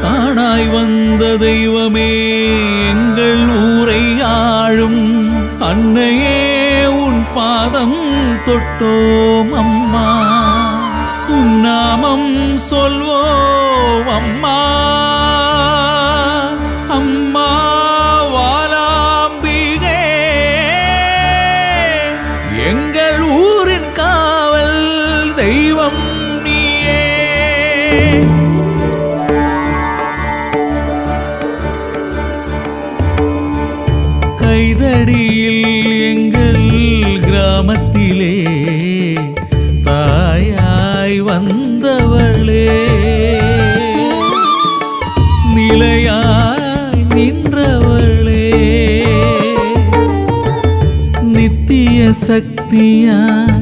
தானாய் வந்த தெய்வமே எங்கள் ஊரை ஆளும் அன்னையே உன் பாதம் தொட்டோம் அம்மா. உன் நாமம் சொல்வோம் அம்மா. அம்மா வாலாம்பிகே எங்கள் ஊரின் காவல் தெய்வம் நீயே. கைதடியில் எங்கள் கிராமத்திலே தாயாய் வந்தவளே, நிலையாய் நின்றவளே, நித்திய சக்தியாய்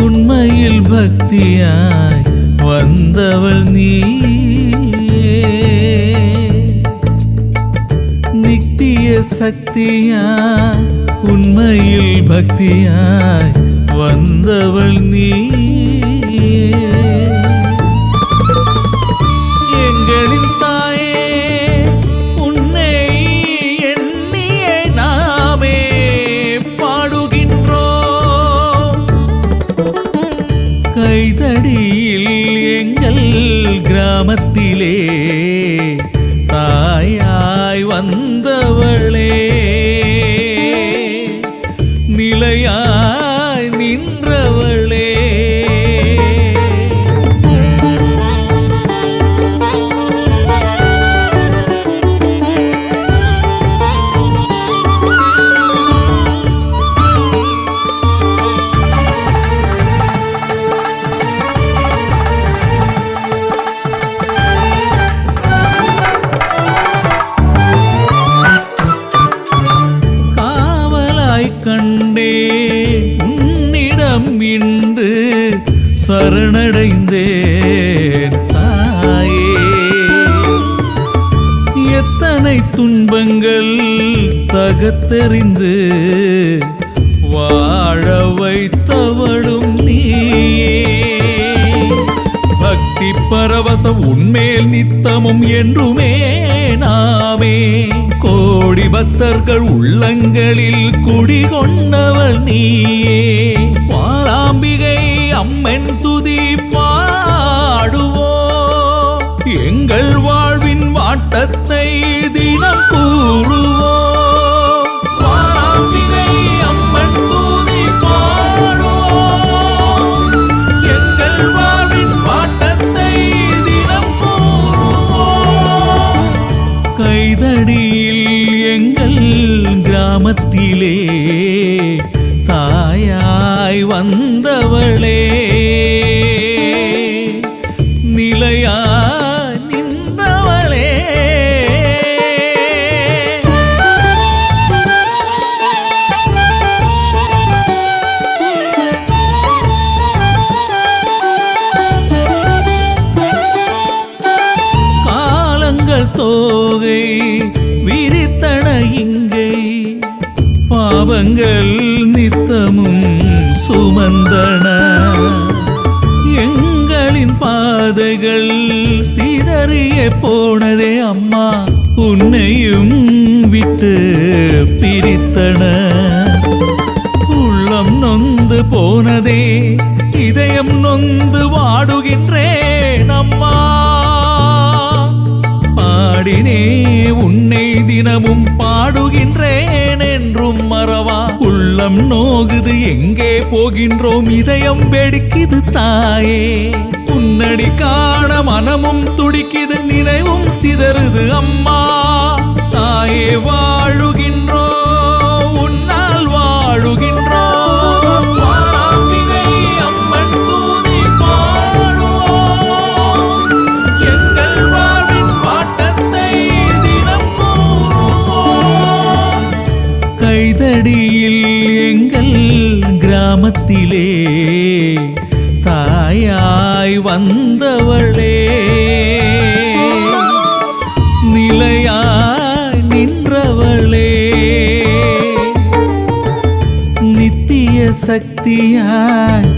உண்மையில் பக்தியாய் வந்தவள் நீயே. நித்திய சக்தியாய் உண்மையில் பக்தியாய் வந்தவள் நீயே. எங்களின் தாயே உன்னை எண்ணியே நாமே பாடுகின்றோம். கைதடியில் எங்கள் கிராமத்திலே தாயாய் வந்தவளே, நிலையாய் நின்றவளே. கண்டே உன்னிடம் இன்று சரணடைந்தேன் தாயே. எத்தனை துன்பங்கள் தகத்தெறிந்து வாழ வைத்தவளும் நீயே. பக்தி பரவச உன்மேல் நித்தமும் என்றுமே நாமே கோடி பக்தர்கள் உள்ளங்களில் குடிகொண்டவள் நீயே. வாராம்பிகை அம்மன் துதி பாடுவோம், எங்கள் வாழ்வின் வாட்டத்தை தினம் கூறுவோம். வாராம்பிகை அம்மன் துதி பாடுவோம், எங்கள் வாழ்வின் வாட்டத்தை தினம் கூறுவோம். கைதடியில் எங்கள் கிராமத்திலே தாயாய் வந்தவளே, நிலையாய் நின்றவளே. காலங்கள் தோகை விரித்தன இங்கை, பாவங்கள் நித்தமும் சுமந்தன. எங்களின் பாதைகள் சிதறிய போனதே அம்மா, உன்னையும் விட்டு பிரித்தன. உள்ளம் நொந்து போனதே, இதயம் நொந்து வாடுகின்றேன் அம்மா. பாடினே உன்னை தினமும் பாடுகின்றேன் என்றும் மறவா. உள்ளம் நோகுது எங்கே போகின்றோம், இதயம் வெடிக்குது தாயே. உன்னடி காண மனமும் துடிக்குது, நினைவும் சிதறுது அம்மா. தாயே வாழுகின்றோம், உன்னால் வாழுகின்றோம். வாராம்பிகை அம்மன் துதி பாடுவோம், எங்கள் வாழ்வின் வாட்டத்தை தினம் கூறுவோம். கைதடியில் எங்கள் கிராமத்திலே தாயாய் வந்தவளே, நிலையாய் நின்றவளே. நித்திய சக்தியாய்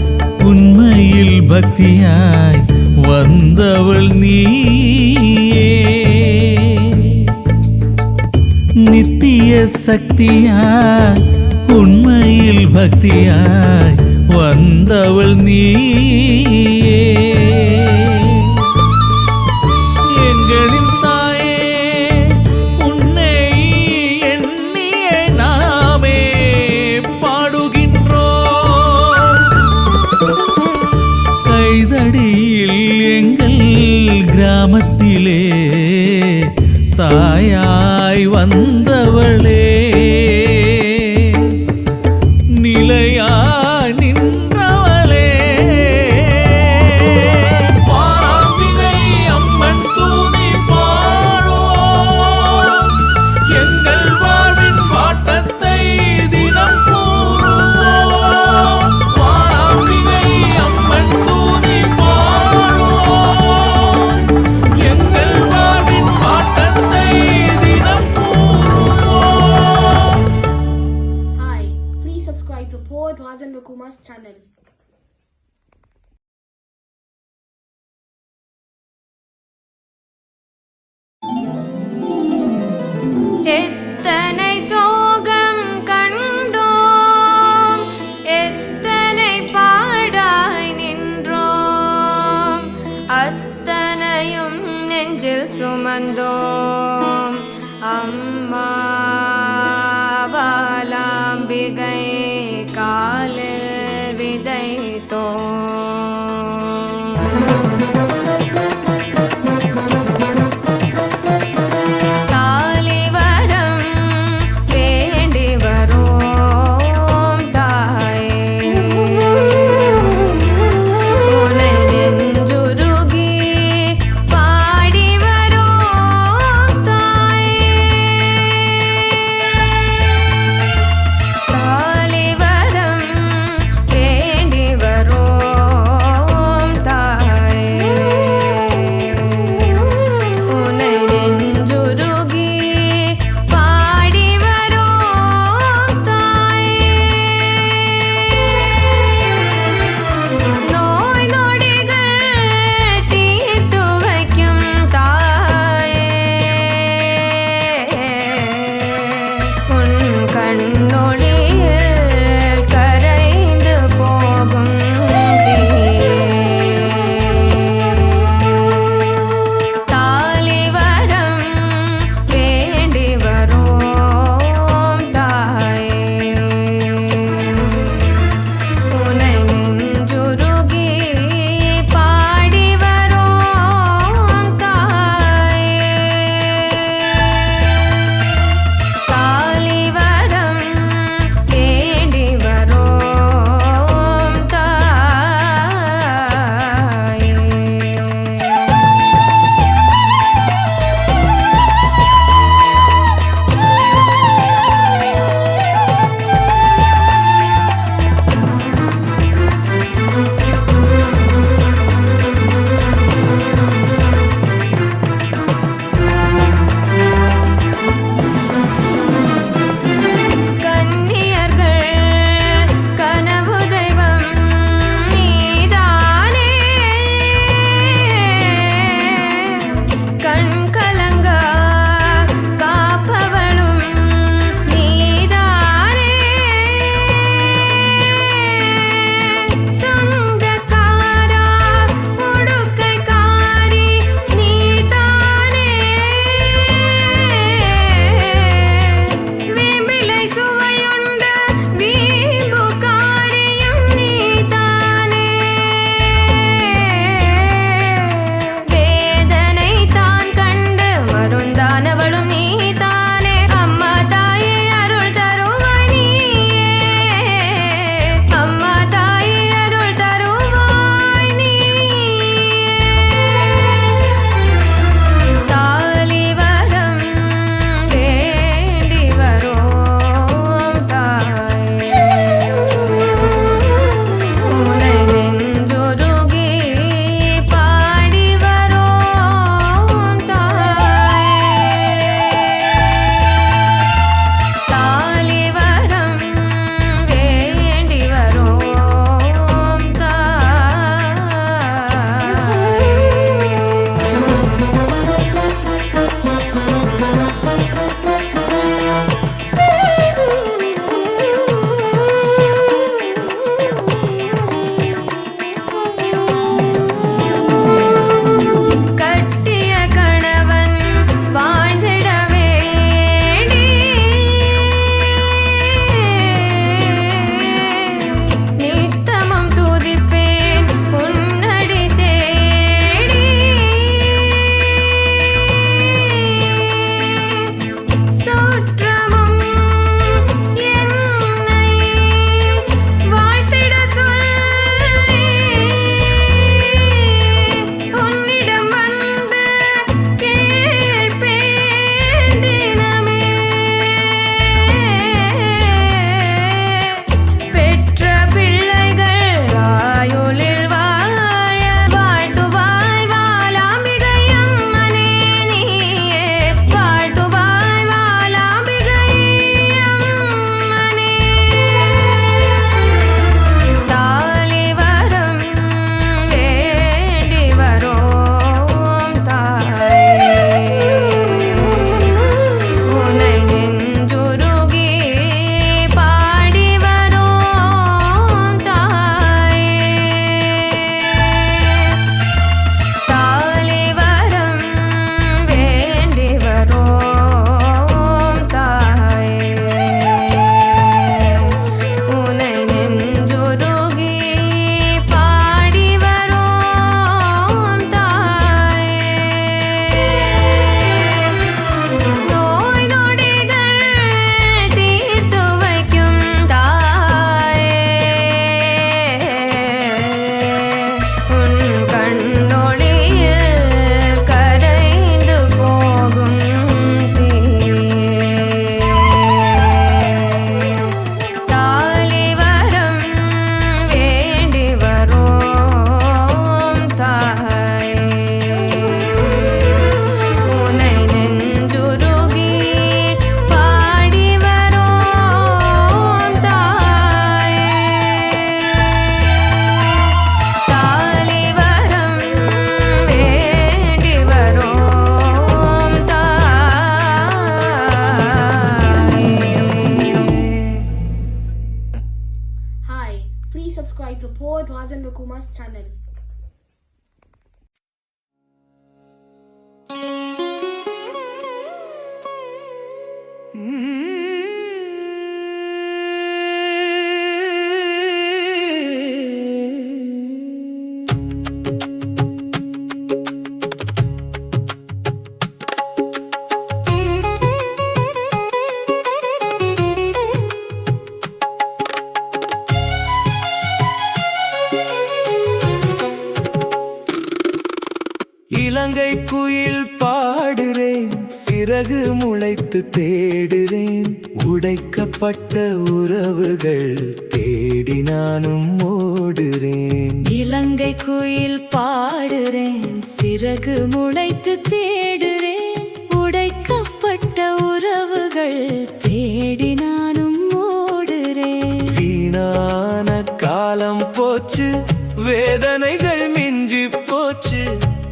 உண்மையில் பக்தியாய் வந்தவள் நீயே. சக்தியாய் உண்மையில் பக்தியாய் வந்தவள் நீயே. எங்களின் தாயே உன்னை எண்ணியே நாமே பாடுகின்றோம். கைதடியில் எங்கள் கிராமத்திலே தாயாய் வந்தவளே, நிலையாய் நின்றவளே. பாம்பிகை அம்மன் தூதி பாடுவோம், எங்கள் வாழ்வின் வாட்டத்தை தினம் கூறுவோம். பாம்பிகை அம்மன் தூதி பாடுவோம், எங்கள் வாழ்வின் வாட்டத்தை தினம் கூறுவோம். Hi, please subscribe to Poet Rajan Kumar's channel. எத்தனை சோகம் கண்டோம், எத்தனை பாடாய் நின்றோம், அத்தனையும் நெஞ்சில் சுமந்தோம். அம்மா பாலாம்பிகை காலில் விதைத்தோம். தாலிவரம் வேண்டி வரோம் தாயே, உனை நெஞ்சுருகி பாடி வரோம் தாயே. தாலிவரம் Please subscribe to Poet Rajendra Kumar's channel. இலங்கை குயில் பாடுறேன், சிறகு முளைத்து தேடுறேன், உடைக்கப்பட்ட உறவுகள் தேடி நானும் ஓடுறேன். இலங்கை குயில் பாடுறேன், சிறகு முளைத்து தேடுறேன், உடைக்கப்பட்ட உறவுகள் தேடி நானும் ஓடுறேன். வீணான காலம் போச்சு, வேதனைகள் மிஞ்சி போச்சு,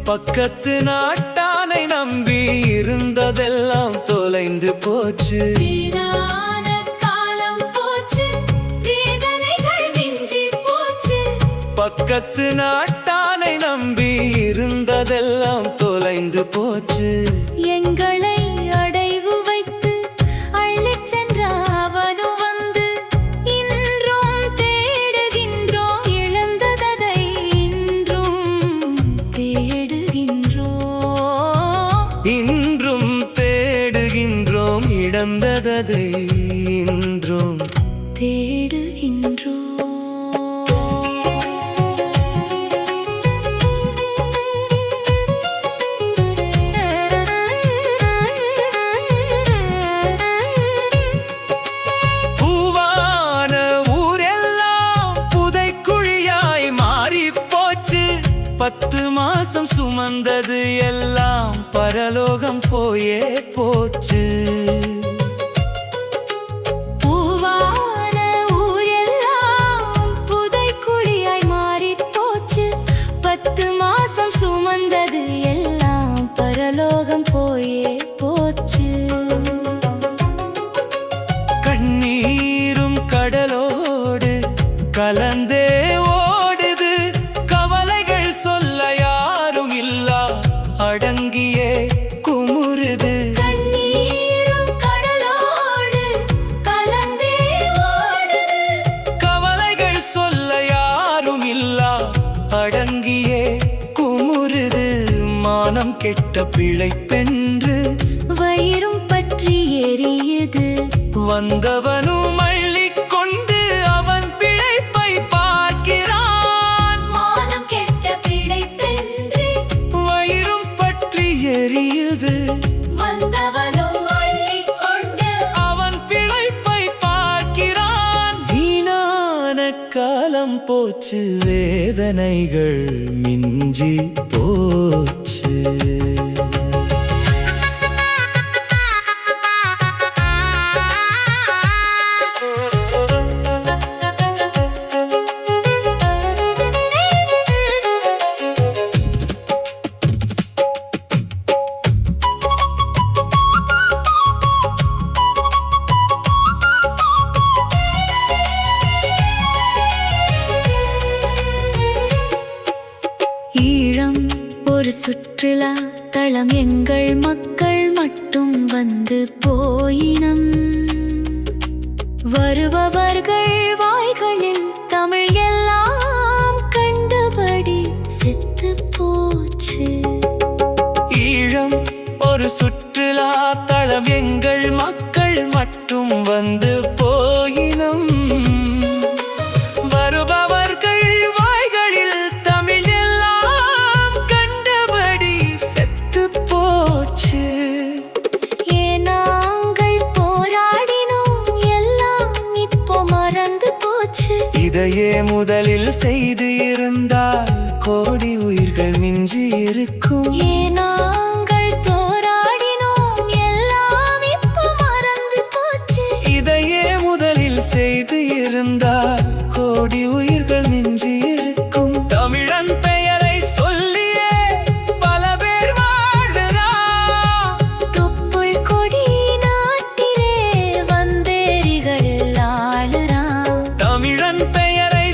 பக்கத்து நாட்டானை நம்பி இருந்ததெல்லாம் தொலைந்து போச்சு. வீணான காலம் போச்சு, வேதனைகள் மிஞ்சி போச்சு, பக்கத்து நாட்டானை நம்பி இருந்ததெல்லாம் தொலைந்து போச்சு. எங்களை அடைவு வைத்து அள்ளிச் சென்ற அவனும் வந்து இன்றும் தேடுகின்றோம், இழந்ததை இன்றும் தேடுகின்றோம். இன்றும் தேடுகின்றோம், இழந்ததை இன்றும் தேடுகின்றோம். பூவான ஊரெல்லாம் புதைக்குழியாய் மாறிப் போச்சு, 10 மாசம் சுமந்தது எல்லாம் பரலோகம் போயே போச்சு. பூவான ஊரெல்லாம் புதைக்குழியாய் மாறிப் போச்சு, 10 மாசம் சுமந்தது எல்லாம் பரலோகம் போயே போச்சு. கண்ணீரும் கடலோடு கலந்தே ஓடுது, கவலைகள் சொல்ல யாரும் இல்லா அடங்கியே குமுறுது. கண்ணீரும் கடலோடு கலந்தே ஓடுது, கவலைகள் சொல்ல யாரும் இல்லா அடங்கியே குமுறுது. மானம் கெட்ட பிழைப்பென்று வயிறும் பற்றி எரியுது, வந்தவனும் அள்ளிக்கொண்டு அவன் பிழைப்பை பார்க்கிறான். மானம் கெட்ட பிழைப்பென்று வயிறும் பற்றி எரியுது, வந்தவனும் அள்ளிக்கொண்டு அவன் பிழைப்பை பார்க்கிறான். வீணான காலம் போச்சு, வேதனைகள் மிஞ்சி போச்சு. ஈழம் ஒரு சுற்றுலா தளம், எங்கள் மக்கள் மட்டும் வந்து போயினம். வருபவர்கள் வாய்களில் தமிழ் எல்லாம் கண்டபடி செத்து போச்சு. ஈழம் ஒரு சுற்றுலா தளம், எங்கள் மக்கள் மட்டும் வந்து போயினம். வருபவர்கள் வாய்களில் தமிழ் எல்லாம் கண்டபடி செத்து போச்சு. நாங்கள் போராடினோம், எல்லாம் இப்போ மறந்து போச்சு. இதையே முதலில் செய்து இருந்தால் கோடி உயிர்கள் மிஞ்சி இருக்கும். நாங்கள் போராடினோம், எல்லாம் இப்போ மறந்து போச்சு. இதையே முதலில் செய்து இருந்தால் கோடி உயிர்கள் மிஞ்சி இருக்கும். தமிழன் பெயரை சொல்லியே பல பேர் வாழுறான். தொப்புள் கொடி நாட்டிலே வந்தேரிகள் ஆளுறான். தமிழன் பெயரை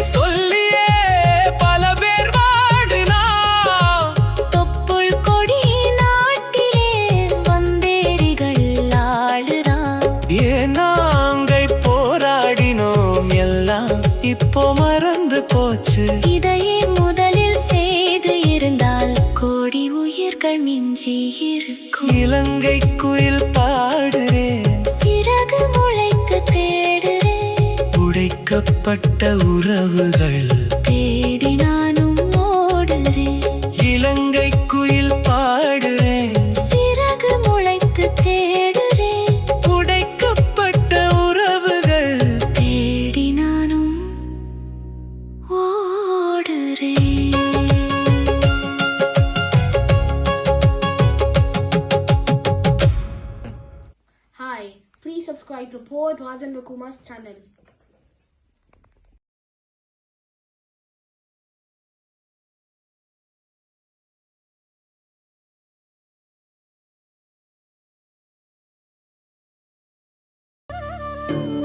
இப்போ மறந்து போச்சு. இதையே முதலில் செய்து இருந்தால் கோடி உயிர்கள் மிஞ்சி இருக்கும். இலங்கை குயில் பாடுறேன், சிறகு முளைத்து தேடுறேன். உடைக்கப்பட்ட உறவுகள் தேடி நானும் ஓடுறேன். இலங்கை குயில் பாடுறேன், சிறகு முளைத்து தேடுறேன். உடைக்கப்பட்ட உறவுகள் தேடி நானும் ஓடுறேன். Hi, please subscribe to Poet Rajan Kumar's channel.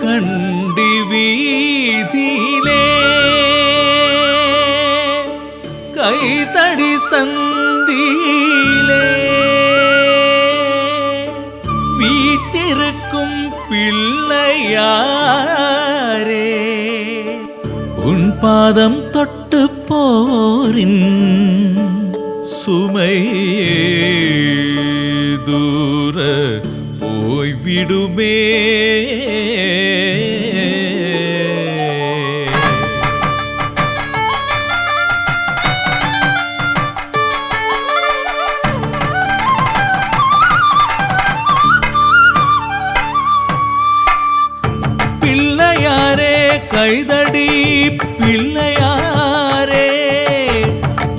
கண்டி வீதியிலே கைதடி சந்தியிலே வீற்றிருக்கும் பிள்ளையாரே, உன் பாதம் தொட்டு போரின் சுமையே தூர போய்விடுமே. பிள்ளையாரே கைதடி பிள்ளையாரே,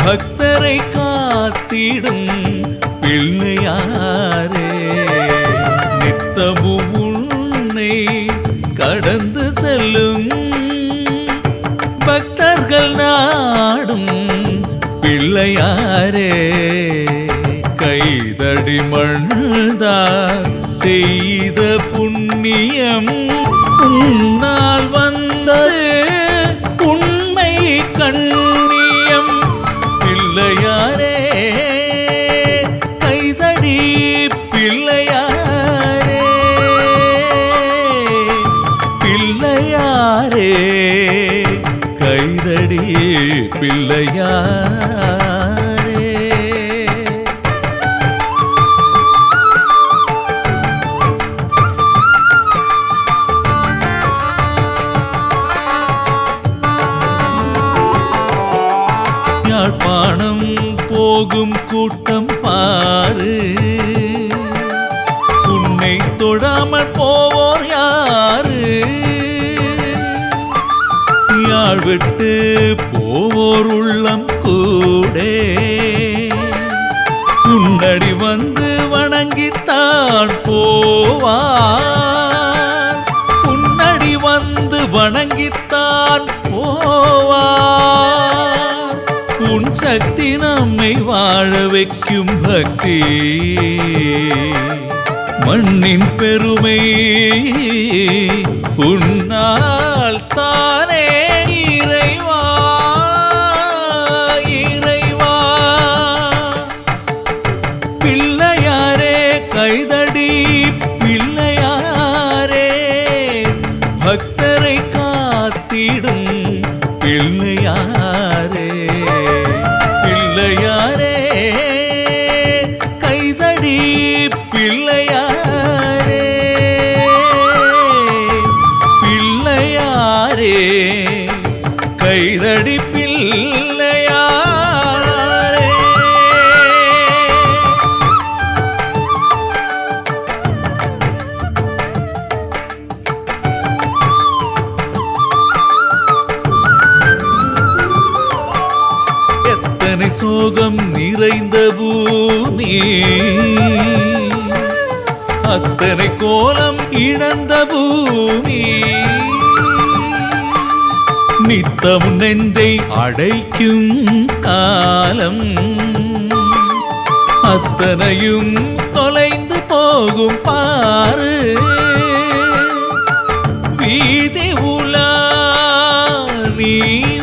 பக்தரை காத்திடும் பிள்ளையாரே, நித்தமும் உன்னை கடந்து செல்லும் பக்தர்கள் நாடும் பிள்ளையாரே, கைதடி மழுதா செய்த புண்ணியம் உன்னால் வந்தது உண்மை கண்ணியம். பிள்ளையாரே கைதடி பிள்ளையாரே, பிள்ளையாரே கைதடி பிள்ளையாரே. யாழ்ப்பாணம் போகும் கூட்டம் பாரு, உன்னை தொடாமல் போவோர் யாரு? யாழ் விட்டு போவோர் உள்ளம் கூடே, உன்னடி வந்து வணங்கித்தான் போவார், உன்னடி வந்து வணங்கித்தான் போவார். உன் சக்தி நம்மை வாழ வைக்கும் பக்தி, மண்ணின் பெருமை உன்னால் தானே இறைவா இறைவா. பிள்ளையாரே கைதடி பிள்ளையாரே, பக்தரை காத்திடும் பிள்ளையாரே, பிள்ளையாரே கைதடி பிள்ளையாரே, பிள்ளையாரே கைதடி பிள்ளையாரே. எத்தனை சோகம் நிறைந்த பூமி, அத்தனை கோலம் இழந்த பூமி, நித்தம் நெஞ்சை அடைக்கும் காலம், அத்தனையும் தொலைந்து போகும் பாரு. வீதி உலா நீ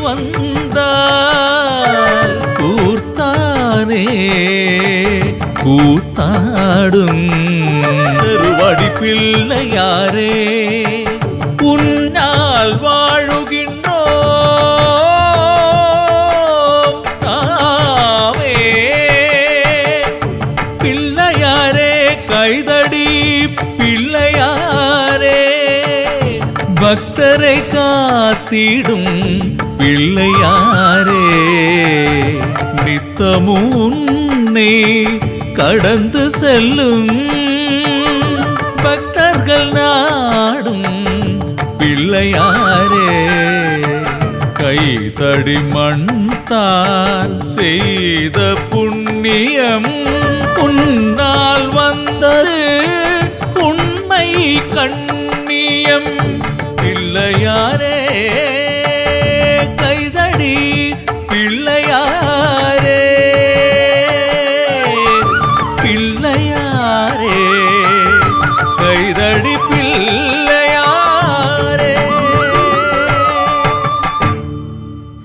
வந்தால் கூர்த்தானே கூத்தாடும். திருவடி பிள்ளையாரே உன்னால் வாழுகின்றோ காத்திடும் பிள்ளையாரே நித்தமும் உன்னை கடந்து செல்லும் பக்தர்கள் நாடும் பிள்ளையாரே கைதடி மண்தால் செய்த புண்ணியம் உன்னால் வந்தது உண்மை கண்ணியம் பிள்ளையாரே Kaithady பிள்ளையாரே பிள்ளையாரே Kaithady பிள்ளையாரே.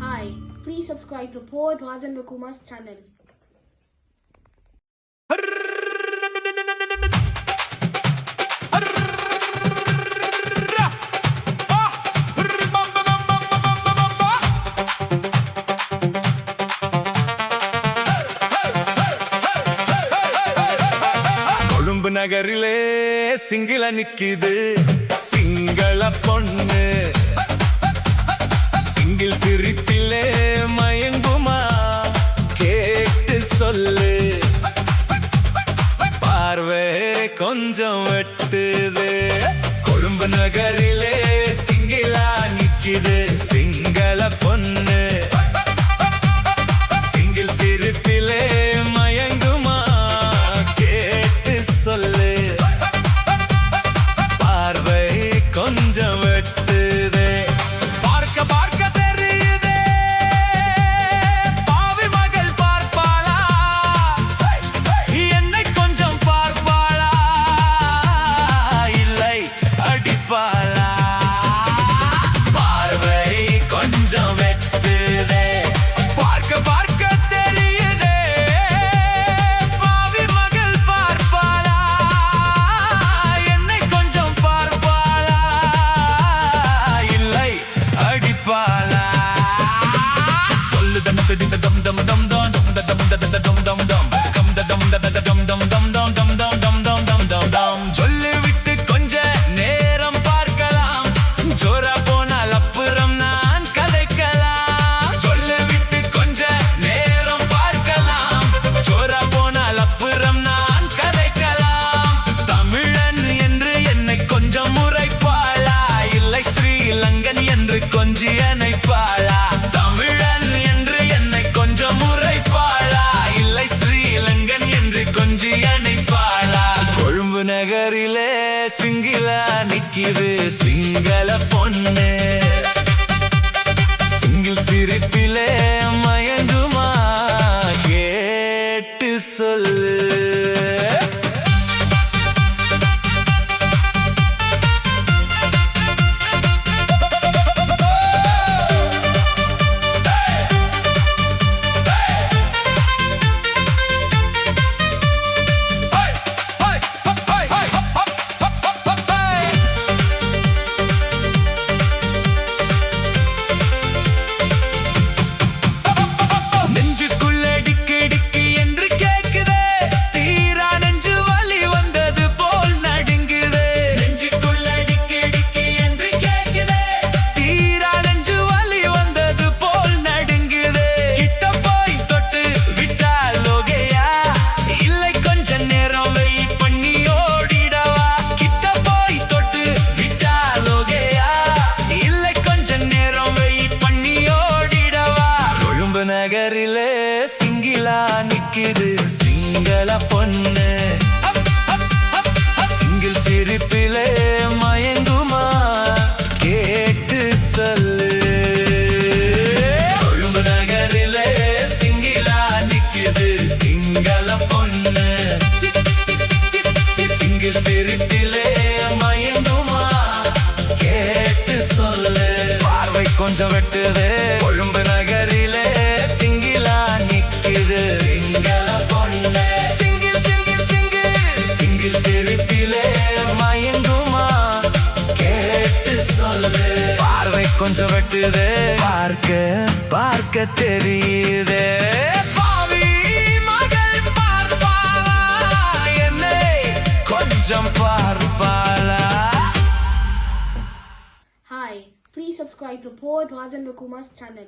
Hi, please subscribe to Poet Rajan Kumar's channel. Colombo நகரிலே சிங்கள நிக்குது சிங்கள பொண்ணு சிங்கிள் சிரிப்பிலே மயங்குமா கேட்டு சொல்லு பார்வை கொஞ்சம் வெட்டுது கொழும்பு நகரிலே சிங்கிளா நிக்குது சிங்கள பொண்ணு சிங்கிள் சிரிப்பிலே மயங்குமா கேட்டு சொல்லு பார்வை கொஞ்சம் வெட்டுது பார்க்க பார்க்க தெரியுதே பாவி மகள் பார்ப்பாளா என்னை கொஞ்சம் பார்ப்பாளா இல்லை அடிப்பாளா பார்வை கொஞ்சம் வெட்டுதே பார்க்க பார்க்க தெரியுதே பாவி மகள் பார்ப்பாளா என்னை கொஞ்சம் பார்ப்பாளா இல்லை அடிப்பாளா சொல்லு தம் தம் தம் தம் தம் தம் தம் தம் தம் தம் கம் தம் தம் தம் தம் தம் தம் தம் தம் தம் தம் தம் தம் தம் சொல்லி விட்டு கொஞ்ச நேரம் பார்க்கலாம் ஜோரா போனால் அப்புறம் நான் கதைக்கலாம் சொல்லி விட்டு கொஞ்ச நேரம் பார்க்கலாம் ஜோரா போனால் அப்புறம் நான் கதைக்கலாம் தமிழன் என்று என்னை கொஞ்சம் முறைப்பாளா இல்லை ஸ்ரீலங்கன் என்று கொஞ்சி அணைப்பாளா தமிழன் என்று என்னை கொஞ்சம் முறைப்பாளா இல்லை ஸ்ரீலங்கன் என்று கொஞ்சி அணைப்பாளா கொழும்பு நகரிலே சிங்கிளா நிக்குது சிங்கள பொண்ணு சிங்கிள் சிரிப்பிலே மயங்குமா கேட்டு சொல்லு நெஞ்சுக்குள்ள டிக்கு டிக்கு என்று கேக்குதே தீரா நெஞ்சு வலி வந்தது போல் நடுங்குதே நெஞ்சுக்குள்ள டிக்கு டிக்கு என்று கேக்குதே தீரா நெஞ்சு வலி வந்தது போல் நடுங்குதே கிட்ட போய் தொட்டு விட்டால் லோகையா இல்லை கொஞ்ச நேரம் வெயிட் பண்ணி ஓடிடவா கிட்ட போய் தொட்டு விட்டால் லோகையா இல்லை கொஞ்ச நேரம் வெயிட் பண்ணி ஓடிடவா கொழும்பு நகரிலே சிங்கிளா நிக்குது சிங்கள பொண்ணு சிங்கிள் சிரிப்பிலே மயங்குமா கேட்டு சொல்லு கொழும்பு நகரிலே சிங்கிளா நிக்குது சிங்கள பொண்ணு சிங்கிள் சிரிப்பிலே மயங்குமா கேட்டு சொல்லு பார்வை கொஞ்சம் வெட்டுது கொழும்பு நகரிலே சிங்கிளா நிக்குது சிங்கள பொண்ணு சிங்கிள் சிங்கிள் சிங்கிள் சிங்கிள் சிரிப்பிலே மயங்குமா கேட்டு சொல்லு பார்வை கொஞ்சம் வெட்டுது பார்க்க பார்க்க தெரியுதே பாவி மகள் பார்ப்பாளா என்னை கொஞ்சம் பார்ப்பாளா. Hi, Please subscribe to Poet Rajendra Kumar's channel.